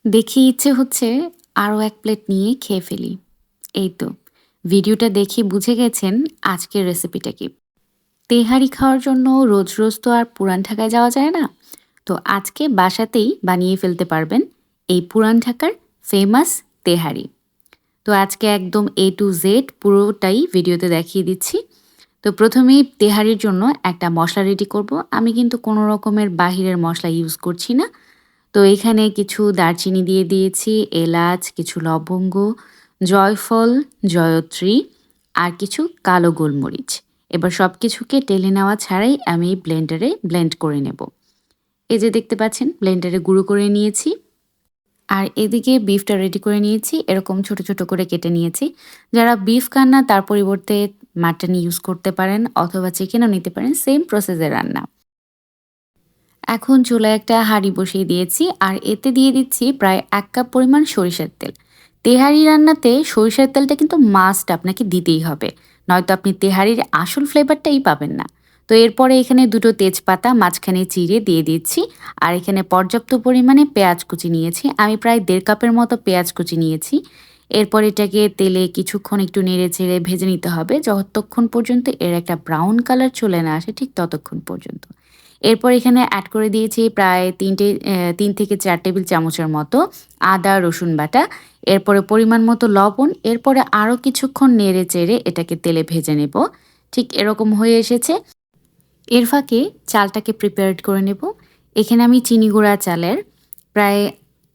দেখি ইচ্ছে হচ্ছে আরও ১ প্লেট নিয়ে খেয়ে ফেলি। এই তো ভিডিওটা দেখে বুঝে গেছেন আজকের রেসিপিটা কি। তেহারি খাওয়ার জন্য রোজ, রোজ তো আর পুরান ঢাকায় যাওয়া যায় না। তো আজকে বাসাতেই বানিয়ে ফেলতে পারবেন এই পুরান ঢাকার ফেমাস তেহারি। তো আজকে একদম A to Z পুরোটাই ভিডিওতে দেখিয়ে দিচ্ছি। তো প্রথমেই তেহারির জন্য একটা মসলা রেডি করব। আমি কিন্তু কোনো রকমের বাহিরের মসলা ইউজ করছি না। তো এখানে কিছু দারচিনি দিয়ে দিয়েছি, এলাচ, কিছু লবঙ্গ, জয়ফল, জয়ত্রী আর কিছু কালো গোলমরিচ। এবার সবকিছুকে টেলে নেওয়া ছাড়াই আমি ব্লেন্ডারে ব্লেন্ড করে নেব। এই যে দেখতে পাচ্ছেন ব্লেন্ডারে গুঁড়ো করে নিয়েছি। আর এদিকে বিফটা রেডি করে নিয়েছি। এরকম ছোট, ছোট করে কেটে নিয়েছি। যারা বিফ খান না তার পরিবর্তে মাটন ইউজ করতে পারেন অথবা চিকেনও নিতে পারেন। সেম প্রসেস এ রান্না। এখন চুলায় একটা হাঁড়ি বসিয়ে দিয়েছি আর এতে দিয়ে দিচ্ছি প্রায় ১ কাপ পরিমাণ সরিষার তেল। তেহারি রান্নাতে সরিষার তেলটা কিন্তু মাস্ট আপনাকে দিতেই হবে। নয়তো আপনি তেহারির আসল ফ্লেভারটাই পাবেন না। তো এরপরে এখানে ২ টো তেজপাতা মাঝখানে চিড়ে দিয়ে দিচ্ছি। আর এখানে পর্যাপ্ত পরিমাণে পেঁয়াজ কুচি নিয়েছি। আমি প্রায় ১.৫ কাপের মতো পেঁয়াজ কুচি নিয়েছি। এরপর এটাকে তেলে কিছুক্ষণ একটু নেড়ে-চেড়ে ভেজে নিতে হবে যতক্ষণ পর্যন্ত এর একটা ব্রাউন কালার চলে না আসে ঠিক ততক্ষণ পর্যন্ত। এরপর এখানে এড করে দিয়েছি প্রায় ৩ থেকে ৪ টেবিল চামচের মতো আদা রসুন বাটা। এরপরে পরিমাণ মতো লবণ। এরপরে আরও কিছুক্ষণ নেড়ে-চেড়ে এটাকে তেলে ভেজে নেব। ঠিক এরকম হয়ে এসেছে। এর ফাঁকে চালটাকে প্রিপেয়ার্ড করে নেব। এখানে আমি চিনি গুঁড়া চালের প্রায়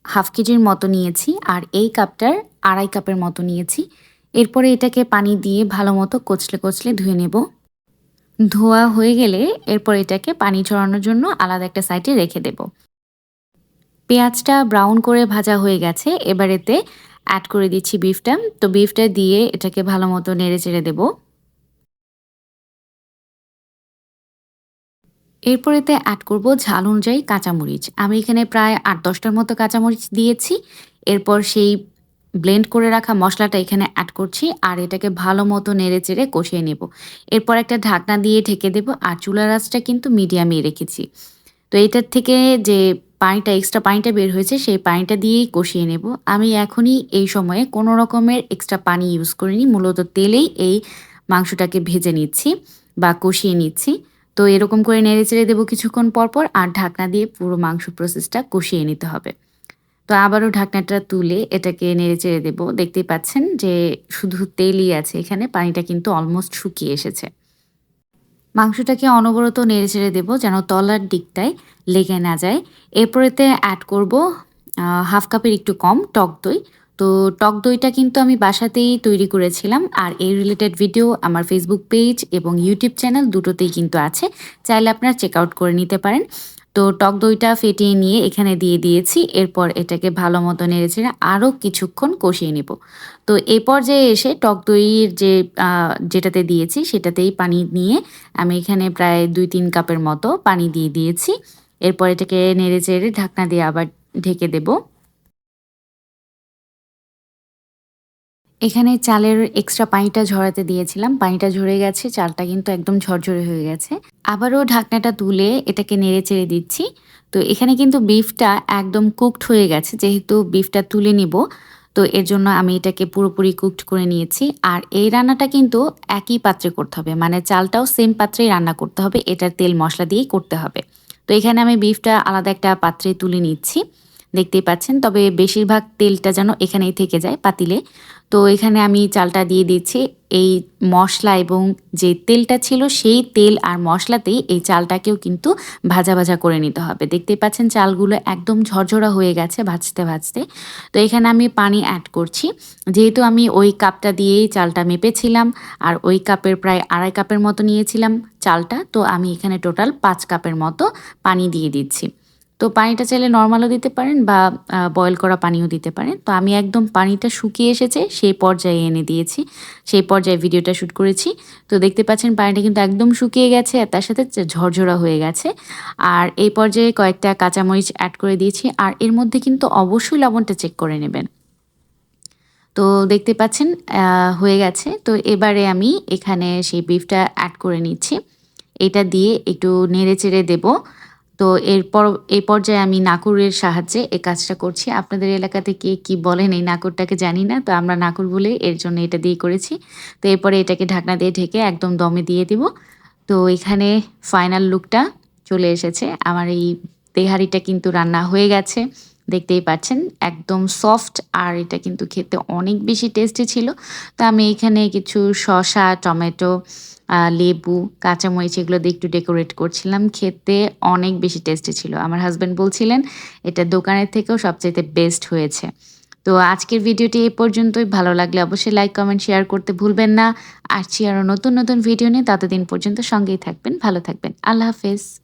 ১/২ কেজির মতো নিয়েছি আর এই কাপটার ২.৫ কাপের মতো নিয়েছি। এরপরে এটাকে পানি দিয়ে ভালো মতো কচলে, কচলে ধুয়ে নেব। ধোয়া হয়ে গেলে এরপর এটাকে পানি ঝরানোর জন্য আলাদা একটা সাইডে রেখে দেব। পেঁয়াজটা ব্রাউন করে ভাজা হয়ে গেছে। এবার এতে অ্যাড করে দিচ্ছি বিফটা। তো বিফটা দিয়ে এটাকে ভালো মতো নেড়ে-চেড়ে দেব। এরপর এতে অ্যাড করব ঝাল অনুযায়ী কাঁচামরিচ। আমি এখানে প্রায় ৮-১০ টার মতো কাঁচামরিচ দিয়েছি। এরপর সেই ব্লেন্ড করে রাখা মসলাটা এখানে অ্যাড করছি আর এটাকে ভালো মতো নেড়ে-চেড়ে কষিয়ে নেব। এরপর একটা ঢাকনা দিয়ে ঢেকে দেব আর চুলার আঁচটা কিন্তু মিডিয়ামেই রেখেছি। তো এটার থেকে যে পানিটা এক্সট্রা পানিটা বের হয়েছে সেই পানিটা দিয়েই কষিয়ে নেব। আমি এখনই এই সময়ে কোনো রকমের এক্সট্রা পানি ইউজ করিনি। মূলত তেলেই এই মাংসটাকে ভেজে নিচ্ছি বা কষিয়ে নিচ্ছি। তো এরকম করে নেড়ে-চেড়ে দেব কিছুক্ষণ পরপর আর ঢাকনা দিয়ে পুরো মাংস প্রসেসটা কষিয়ে নিতে হবে। তো আবারও ঢাকনাটা তুলে এটাকে নেড়ে-চেড়ে দেব। দেখতেই পাচ্ছেন যে শুধু তেলই আছে এখানে, পানিটা কিন্তু অলমোস্ট শুকিয়ে এসেছে। মাংসটাকে অনবরত নেড়েচেড়ে দেব যেন তলার দিকটায় লেগে না যায়। এরপর এতে অ্যাড করব ১/২ কাপের একটু কম টক দই। তো টক দইটা কিন্তু আমি বাসাতেই তৈরি করেছিলাম। আর এই রিলেটেড ভিডিও আমার ফেসবুক পেজ এবং ইউটিউব চ্যানেল দুটোতেই কিন্তু আছে। চাইলে আপনারা চেক আউট করে নিতে পারেন। তো টক দইটা ফেটিয়ে নিয়ে এখানে দিয়ে দিয়েছি। এরপর এটাকে ভালো মতো নেড়েচেড়ে আরও কিছুক্ষণ কষিয়ে নেব। তো এই পর্যায়ে এসে টক দইয়ের যে আ যেটাতে দিয়েছি সেটাতেই পানি নিয়ে আমি এখানে প্রায় ২-৩ কাপের মতো পানি দিয়ে দিয়েছি। এরপর এটাকে নেড়ে-চেড়ে ঢাকনা দিয়ে আবার ঢেকে দেব। এখানে চালের এক্সট্রা পানিটা ঝরাতে দিয়েছিলাম। পানিটা ঝরে গেছে, চালটা কিন্তু একদম ঝরঝরে হয়ে গেছে। আবারও ঢাকনাটা তুলে এটাকে নেড়ে-চেড়ে দিচ্ছি। তো এখানে কিন্তু বিফটা একদম কুকড হয়ে গেছে। যেহেতু বিফটা তুলে নিব, তো এর জন্য আমি এটাকে পুরোপুরি কুকড করে নিয়েছি। আর এই রান্নাটা কিন্তু একই পাত্রে করতে হবে। মানে চালটাও সেম পাত্রেই রান্না করতে হবে। এটার তেল মসলা দিয়েই করতে হবে। তো এখানে আমি বিফটা আলাদা একটা পাত্রে তুলে নিচ্ছি। দেখতেই পাচ্ছেন। তবে বেশিরভাগ তেলটা যেন এখানেই থেকে যায় পাতিলে। তো এখানে আমি চালটা দিয়ে দিচ্ছি। এই মসলা এবং যে তেলটা ছিল সেই তেল আর মসলাতেই এই চালটাকেও কিন্তু ভাজা, ভাজা করে নিতে হবে। দেখতেই পাচ্ছেন চালগুলো একদম ঝরঝরা হয়ে গেছে ভাজতে, ভাজতে। তো এখানে আমি পানি অ্যাড করছি। যেহেতু আমি ওই কাপটা দিয়েই চালটা মেপেছিলাম আর ওই কাপের প্রায় ২.৫ কাপের মতো নিয়েছিলাম চালটা। তো আমি এখানে টোটাল ৫ কাপের মতো পানি দিয়ে দিচ্ছি। তো পানিটা চাইলে নরমালও দিতে পারেন বা বয়েল করা পানিও দিতে পারেন। তো আমি একদম পানিটা শুকিয়ে এসেছে সেই পর্যায়ে এনে দিয়েছি। সেই পর্যায়ে ভিডিওটা শুট করেছি। তো দেখতে পাচ্ছেন পানিটা কিন্তু একদম শুকিয়ে গেছে আর তার সাথে ঝরঝরা হয়ে গেছে। আর এই পর্যায়ে কয়েকটা কাঁচামরিচ অ্যাড করে দিয়েছি। আর এর মধ্যে কিন্তু অবশ্যই লবণটা চেক করে নেবেন। তো দেখতে পাচ্ছেন হয়ে গেছে। তো এবারে আমি এখানে সেই বিফটা অ্যাড করে নিচ্ছি। এটা দিয়ে একটু নেড়ে-চেড়ে দেব। তো এই পর্যায়ে আমি নাকুরের সাহায্যে এই কাজটা করছি। আপনাদের এলাকাতে কে কি বলেন এই নাকুরটাকে জানি না। তো আমরা নাকুর বলে এর জন্য এটা দিয়ে করেছি। তো এরপরে এটাকে ঢাকনা দিয়ে ঢেকে একদম দমে দিয়ে দিব। তো এখানে ফাইনাল লুকটা চলে এসেছে। আমার এই তেহারিটা কিন্তু রান্না হয়ে গেছে। দেখতেই পাচ্ছেন একদম সফট আর এটা কিন্তু খেতে অনেক বেশি টেস্টি ছিল। তো আমি এখানে কিছু শসা, টমেটো, লেবু, কাঁচামরিচ এগুলো দিয়ে একটু ডেকোরেট করছিলাম। খেতে অনেক বেশি টেস্টি ছিল। আমার হাসব্যান্ড বলছিলেন এটা দোকানের থেকেও সবচাইতে বেস্ট হয়েছে। তো আজকের ভিডিওটি এই পর্যন্তই। ভালো লাগলে অবশ্যই লাইক, কমেন্ট, শেয়ার করতে ভুলবেন না। আসছি আরও নতুন ভিডিও নিয়ে। ততদিন পর্যন্ত সঙ্গেই থাকবেন, ভালো থাকবেন। আল্লাহ হাফেজ।